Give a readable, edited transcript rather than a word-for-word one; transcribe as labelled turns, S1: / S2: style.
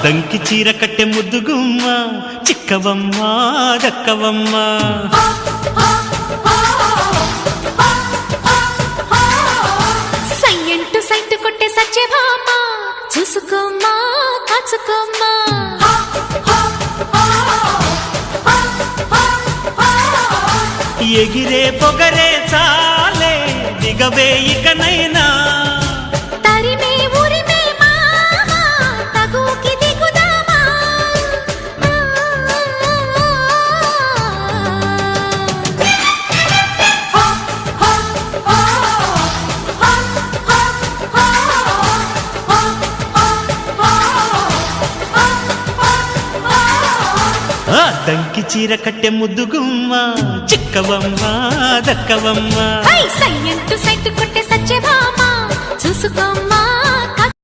S1: దంకి చీర కట్టె ముద్దుగుమ్మ చిక్కవమ్మ దక్కవమ్మ
S2: సయ్యంటు సైటు కొట్టే సత్యభామ చూసుకోమ్మా కాచుకోమ్మా
S1: ఎగిరే పొగరే చాలే దిగవే ఇకనైనా
S2: తరిమే ఉరిమే మామ తగుకి దిగుదామా
S1: దంకి చీర కట్టె ముద్దుగుమ్మ చిక్కవమ్మ దక్కవమ్మ
S2: సయ్యంటు సైటు కొట్టే సత్యభామ చూసుకోమ్మా